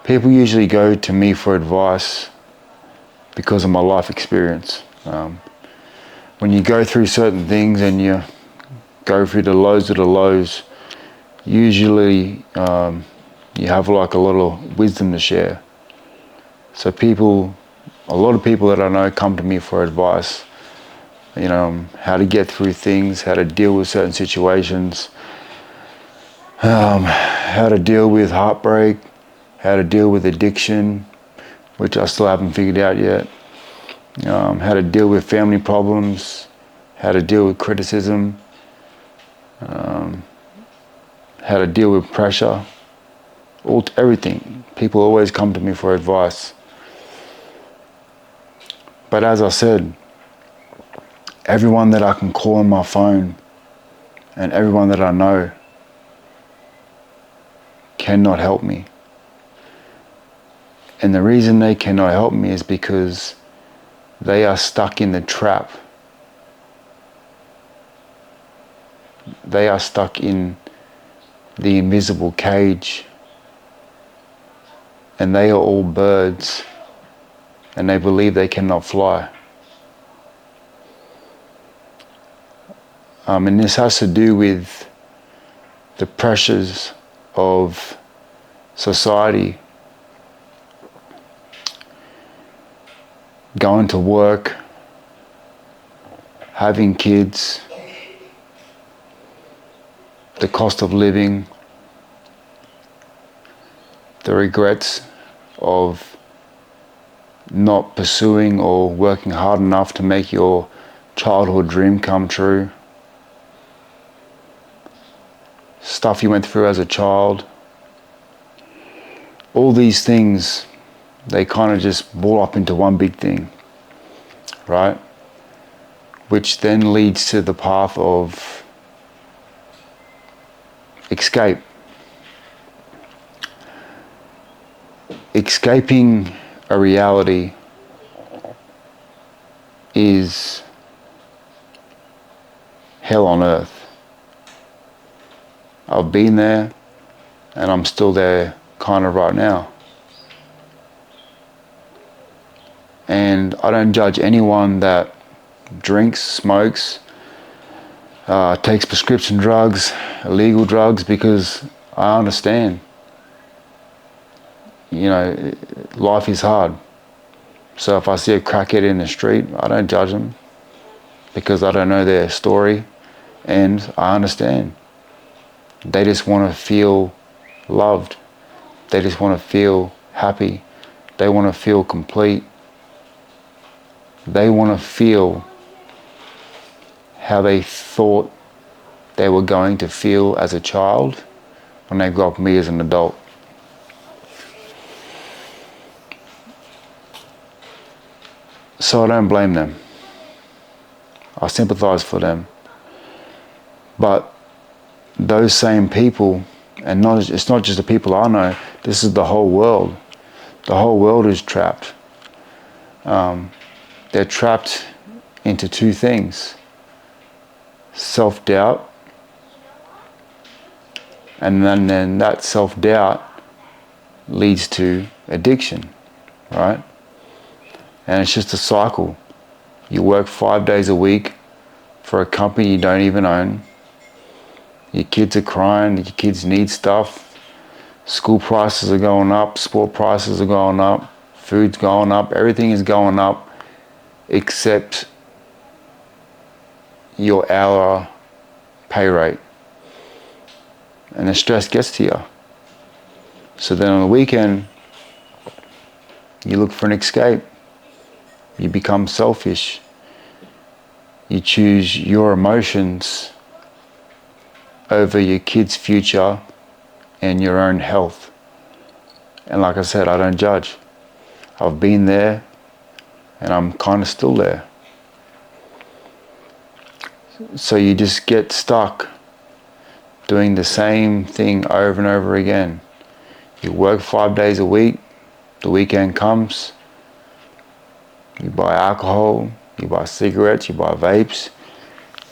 People usually go to me for advice because of my life experience. When you go through certain things and you go through the lows of the lows, usually you have like a lot of wisdom to share. So a lot of people that I know come to me for advice, how to get through things, how to deal with certain situations, how to deal with heartbreak, how to deal with addiction, which I still haven't figured out yet, how to deal with family problems, how to deal with criticism, how to deal with pressure, everything. People always come to me for advice. But as I said, everyone that I can call on my phone and everyone that I know cannot help me. And the reason they cannot help me is because they are stuck in the trap. They are stuck in the invisible cage. And they are all birds. And they believe they cannot fly. And this has to do with the pressures of society. Going to work, having kids, the cost of living, the regrets of not pursuing or working hard enough to make your childhood dream come true, stuff you went through as a child. All these things, they kind of just ball up into one big thing, right? Which then leads to the path of escape. Escaping a reality is hell on earth. I've been there and I'm still there kind of right now. And I don't judge anyone that drinks, smokes, takes prescription drugs, illegal drugs, because I understand. Life is hard. So if I see a crackhead in the street, I don't judge them because I don't know their story, and I understand. They just want to feel loved. They just want to feel happy. They want to feel complete. They want to feel how they thought they were going to feel as a child when they got me as an adult. So I don't blame them. I sympathize for them. But those same people, and it's not just the people I know, this is the whole world. The whole world is trapped. They're trapped into two things: self-doubt, and then that self-doubt leads to addiction, right? And it's just a cycle. You work 5 days a week for a company you don't even own. Your kids are crying, your kids need stuff. School prices are going up, sport prices are going up, food's going up, everything is going up except your hour pay rate. And the stress gets to you. So then on the weekend, you look for an escape. You become selfish. You choose your emotions over your kid's future and your own health. And like I said, I don't judge. I've been there and I'm kind of still there. So you just get stuck doing the same thing over and over again. You work 5 days a week, the weekend comes, you buy alcohol, you buy cigarettes, you buy vapes,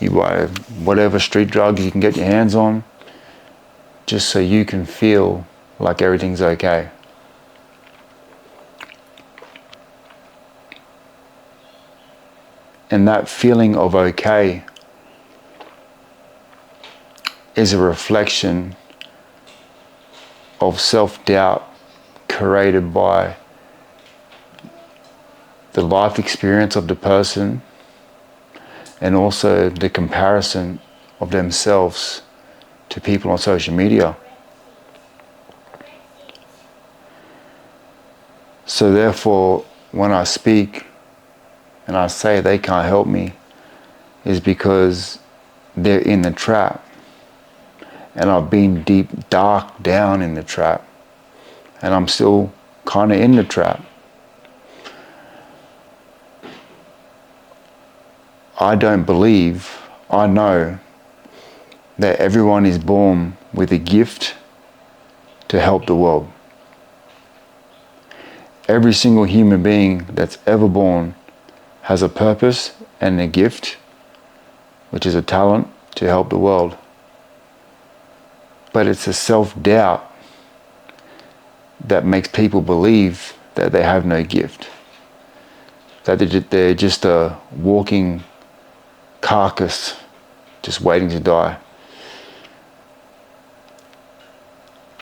you buy whatever street drugs you can get your hands on, just so you can feel like everything's okay. And that feeling of okay is a reflection of self-doubt created by the life experience of the person and also the comparison of themselves to people on social media. So therefore, when I speak and I say they can't help me, is because they're in the trap. And I've been deep, dark down in the trap. And I'm still kind of in the trap. I don't believe, I know that everyone is born with a gift to help the world. Every single human being that's ever born has a purpose and a gift, which is a talent to help the world. But it's a self-doubt that makes people believe that they have no gift, that they're just a walking carcass just waiting to die.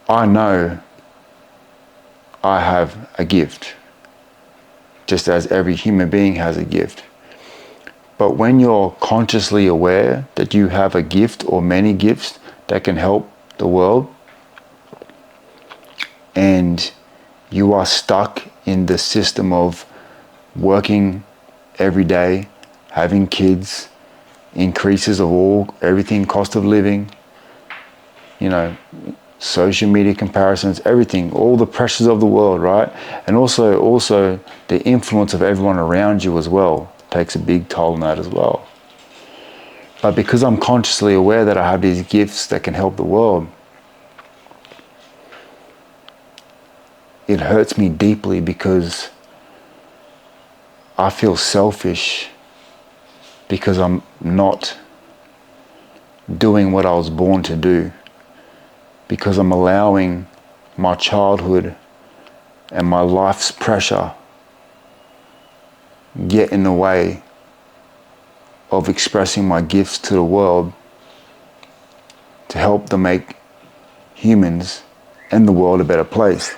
I know I have a gift, just as every human being has a gift. But when you're consciously aware that you have a gift or many gifts that can help the world, and you are stuck in the system of working every day, having kids, increases of everything, cost of living, social media comparisons, everything, all the pressures of the world, right? And also the influence of everyone around you as well takes a big toll on that as well. But because I'm consciously aware that I have these gifts that can help the world, it hurts me deeply because I feel selfish because I'm not doing what I was born to do, because I'm allowing my childhood and my life's pressure get in the way of expressing my gifts to the world to help them make humans and the world a better place.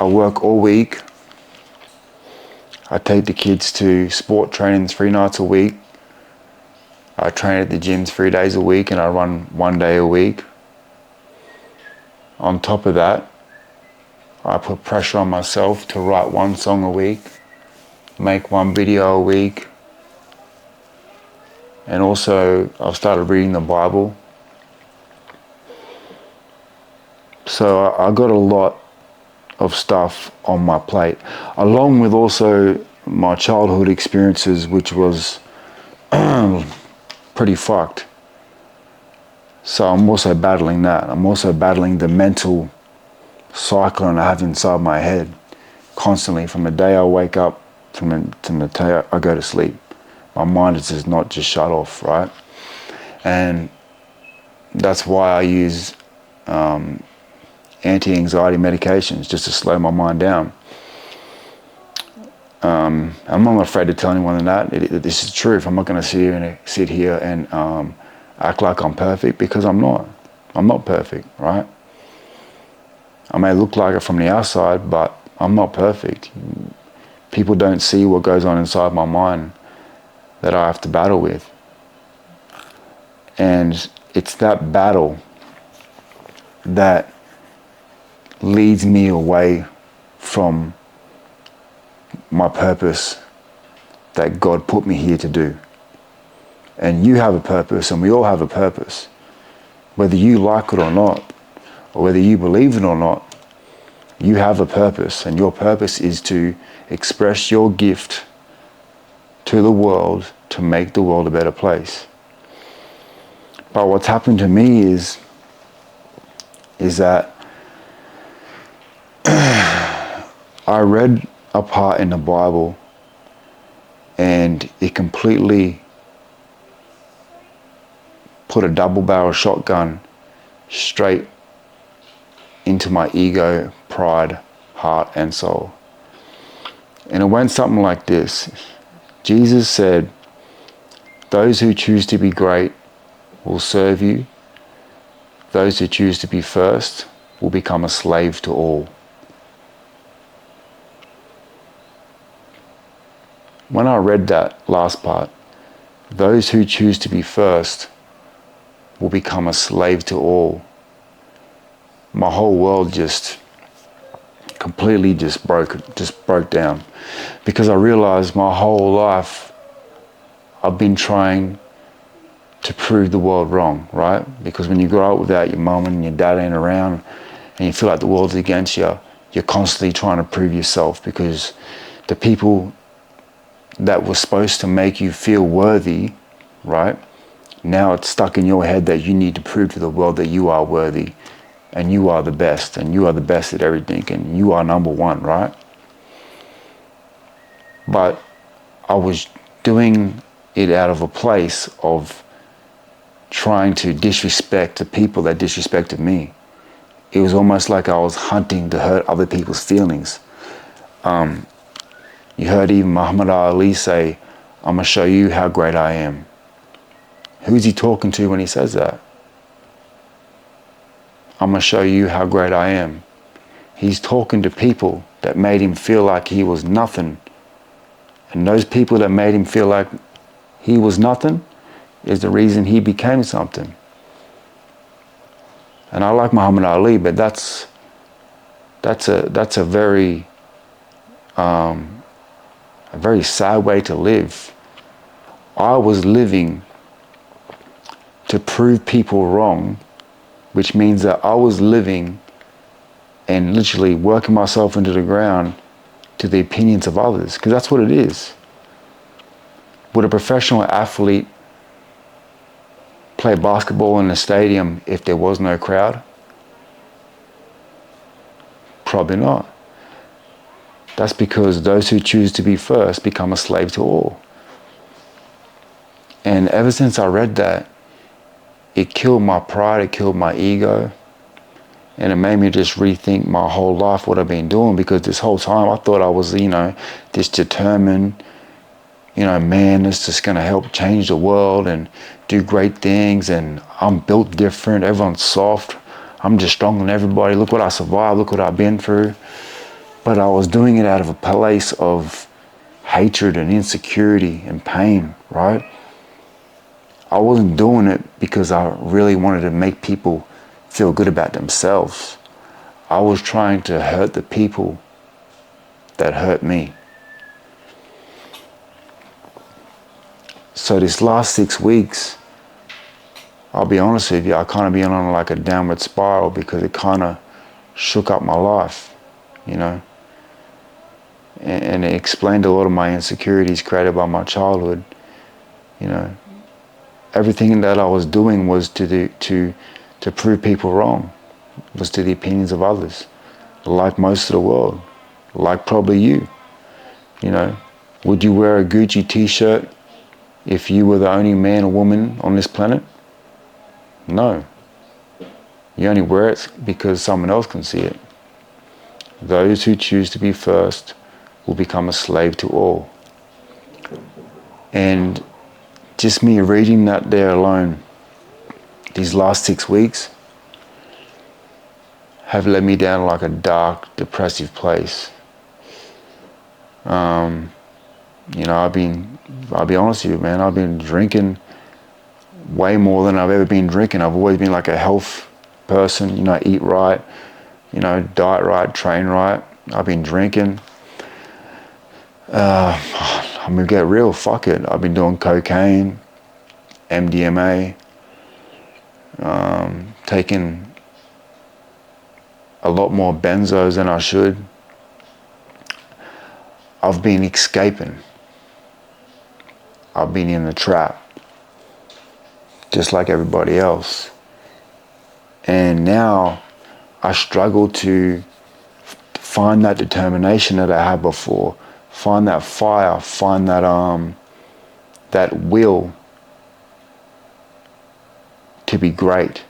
I work all week. I take the kids to sport training 3 nights a week. I train at the gyms 3 days a week and I run 1 day a week. On top of that, I put pressure on myself to write 1 song a week, make 1 video a week, and also I've started reading the Bible. So I got a lot of stuff on my plate, along with also my childhood experiences, which was pretty fucked. So I'm also battling that. I'm also battling the mental cyclone I have inside my head constantly from the day I wake up from the day I go to sleep. My mind is just not just shut off, right? And that's why I use anti-anxiety medications, just to slow my mind down. I'm not afraid to tell anyone that. This is the truth. I'm not going to sit here and act like I'm perfect, because I'm not. I'm not perfect, right? I may look like it from the outside, but I'm not perfect. People don't see what goes on inside my mind that I have to battle with. And it's that battle that leads me away from my purpose that God put me here to do. And you have a purpose, and we all have a purpose. Whether you like it or not, or whether you believe it or not, you have a purpose, and your purpose is to express your gift to the world to make the world a better place. But what's happened to me is that I read a part in the Bible and it completely put a double-barrel shotgun straight into my ego, pride, heart and soul. And it went something like this. Jesus said, those who choose to be great will serve you. Those who choose to be first will become a slave to all. When I read that last part, those who choose to be first will become a slave to all, my whole world just completely just broke down, because I realized my whole life I've been trying to prove the world wrong, right? Because when you grow up without your mum and your dad ain't around and you feel like the world's against you, you're constantly trying to prove yourself, because the people that were supposed to make you feel worthy, right? Now it's stuck in your head that you need to prove to the world that you are worthy and you are the best and you are the best at everything and you are number one, right? But I was doing it out of a place of trying to disrespect the people that disrespected me. It was almost like I was hunting to hurt other people's feelings. You heard even Muhammad Ali say, I'm going to show you how great I am. Who's he talking to when he says that? I'm going to show you how great I am. He's talking to people that made him feel like he was nothing. And those people that made him feel like he was nothing is the reason he became something. And I like Muhammad Ali, but that's a very sad way to live. I was living to prove people wrong, which means that I was living and literally working myself into the ground to the opinions of others, because that's what it is. Would a professional athlete play basketball in a stadium if there was no crowd? Probably not. That's because those who choose to be first become a slave to all. And ever since I read that, it killed my pride, it killed my ego, and it made me just rethink my whole life, what I've been doing, because this whole time I thought I was, this determined, man that's just going to help change the world and do great things, and I'm built different, everyone's soft, I'm just stronger than everybody, look what I survived, look what I've been through. But I was doing it out of a place of hatred and insecurity and pain, right? I wasn't doing it because I really wanted to make people feel good about themselves. I was trying to hurt the people that hurt me. So this last 6 weeks, I'll be honest with you, I kind of been on like a downward spiral, because it kind of shook up my life, and it explained a lot of my insecurities created by my childhood. Everything that I was doing was to prove people wrong, was to the opinions of others, like most of the world, like probably you. Would you wear a Gucci t-shirt if you were the only man or woman on this planet? No. You only wear it because someone else can see it. Those who choose to be first will become a slave to all. And just me reading that there alone, these last 6 weeks, have led me down like a dark, depressive place. I'll be honest with you, man, I've been drinking way more than I've ever been drinking. I've always been like a health person, eat right, diet right, train right. I've been drinking. I'm gonna get real, fuck it. I've been doing cocaine, MDMA, taking a lot more benzos than I should. I've been escaping. I've been in the trap, just like everybody else. And now I struggle to find that determination that I had before, find that fire, find that will to be great,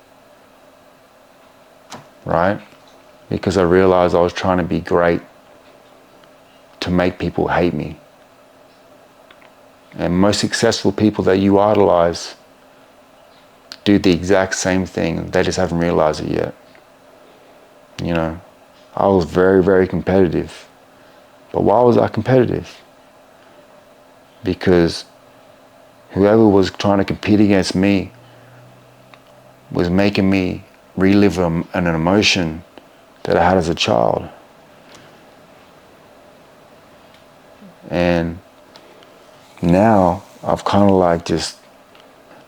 right? Because I realized I was trying to be great to make people hate me. And most successful people that you idolize do the exact same thing. They just haven't realized it yet. You know, I was very, very competitive. But why was I competitive? Because whoever was trying to compete against me was making me relive an emotion that I had as a child. And now I've kind of like just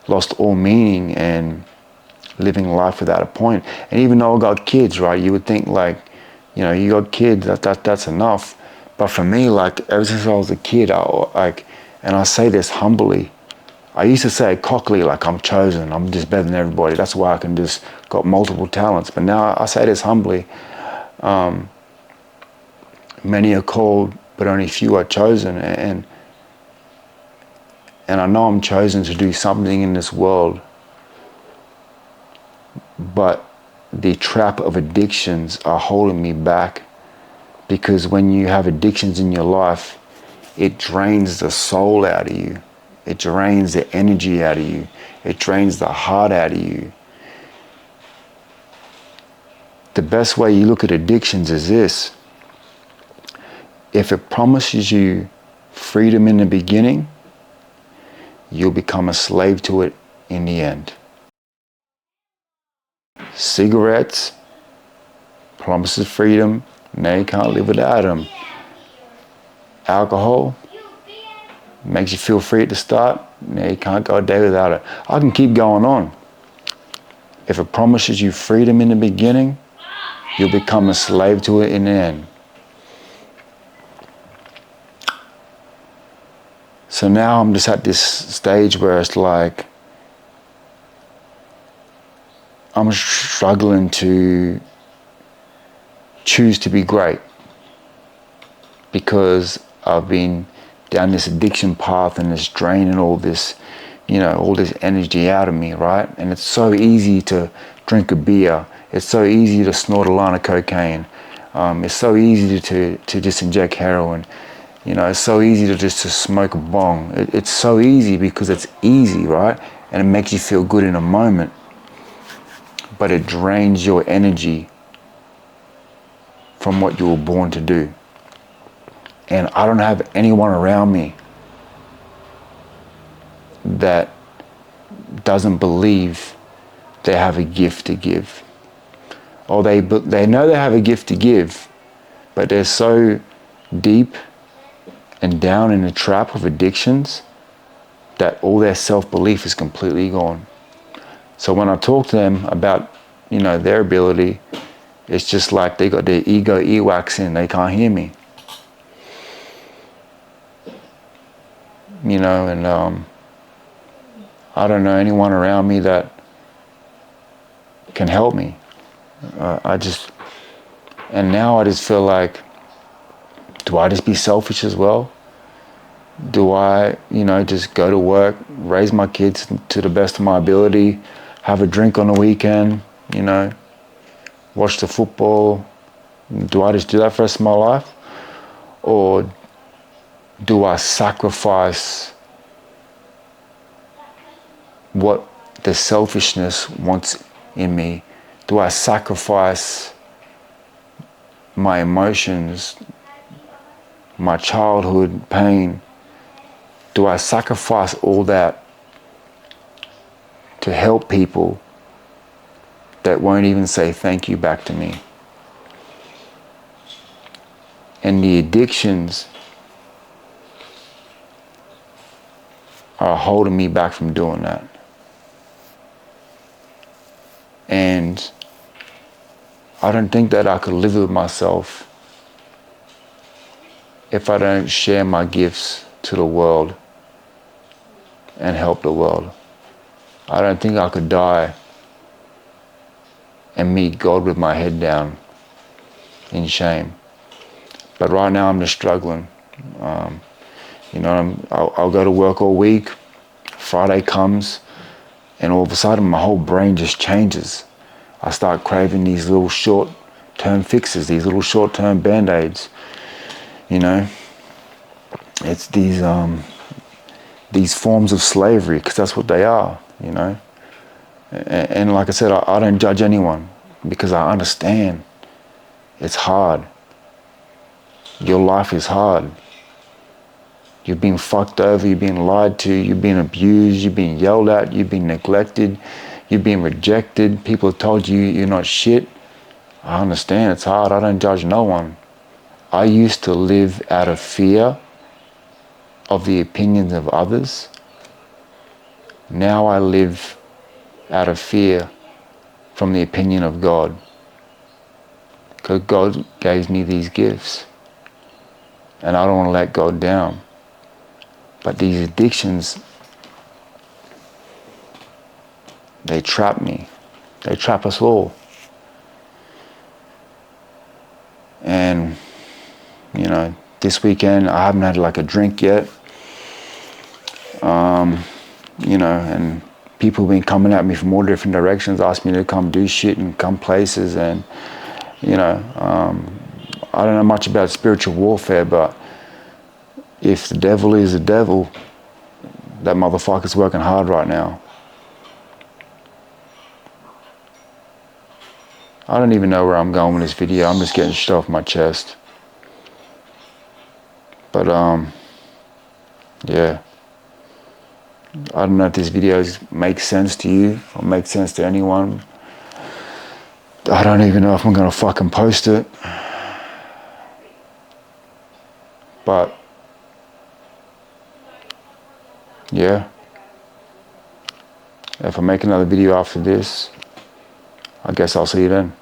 lost all meaning and living life without a point. And even though I got kids, right, you would think like, you know, you got kids, that's enough. But for me, like ever since I was a kid, and I say this humbly, I used to say it cockily, like I'm chosen, I'm just better than everybody. That's why I can just got multiple talents. But now I say this humbly, many are called, but only few are chosen. And I know I'm chosen to do something in this world, but the trap of addictions are holding me back, because when you have addictions in your life, it drains the soul out of you. It drains the energy out of you. It drains the heart out of you. The best way you look at addictions is this. If it promises you freedom in the beginning, you'll become a slave to it in the end. Cigarettes promises freedom, now you can't live without them. Alcohol makes you feel free at the start, now you can't go a day without it. I can keep going on. If it promises you freedom in the beginning, you'll become a slave to it in the end. So now I'm just at this stage where it's like I'm struggling to choose to be great, because I've been down this addiction path and it's draining all this, you know, all this energy out of me, right? And it's so easy to drink a beer. It's so easy to snort a line of cocaine. It's so easy to just inject heroin. You know, it's so easy to just to smoke a bong. It's so easy because it's easy, right? And it makes you feel good in a moment. But it drains your energy from what you were born to do. And I don't have anyone around me that doesn't believe they have a gift to give. Or they know they have a gift to give, but they're so deep and down in the trap of addictions that all their self-belief is completely gone. So when I talk to them about, you know, their ability, it's just like they got their ego earwax in, they can't hear me. You know, and I don't know anyone around me that can help me. And now I just feel like, do I just be selfish as well? Do I, you know, just go to work, raise my kids to the best of my ability, have a drink on the weekend, you know, watch the football? Do I just do that for the rest of my life? Or do I sacrifice what the selfishness wants in me? Do I sacrifice my emotions, my childhood pain? Do I sacrifice all that to help people that won't even say thank you back to me? And the addictions are holding me back from doing that. And I don't think that I could live with myself if I don't share my gifts to the world and help the world. I don't think I could die and meet God with my head down in shame. But right now I'm just struggling. You know, I'll go to work all week. Friday comes, and all of a sudden my whole brain just changes. I start craving these little short-term fixes, these little short-term band-aids. You know, It's these forms of slavery, because that's what they are, you know. And like I said, I don't judge anyone, because I understand it's hard. Your life is hard. You've been fucked over, you've been lied to, you've been abused, you've been yelled at, you've been neglected, you've been rejected, people have told you you're not shit. I understand it's hard, I don't judge no one. I used to live out of fear of the opinions of others. Now I live out of fear from the opinion of God. Because God gave me these gifts. And I don't want to let God down. But these addictions, they trap me. They trap us all. And, you know, this weekend I haven't had like a drink yet. You know, and people have been coming at me from all different directions, asking me to come do shit and come places. And, you know, I don't know much about spiritual warfare, but if the devil is the devil, that motherfucker's working hard right now. I don't even know where I'm going with this video. I'm just getting shit off my chest. But, yeah. I don't know if this video makes sense to you or makes sense to anyone. I don't even know if I'm going to fucking post it. But, yeah. If I make another video after this, I guess I'll see you then.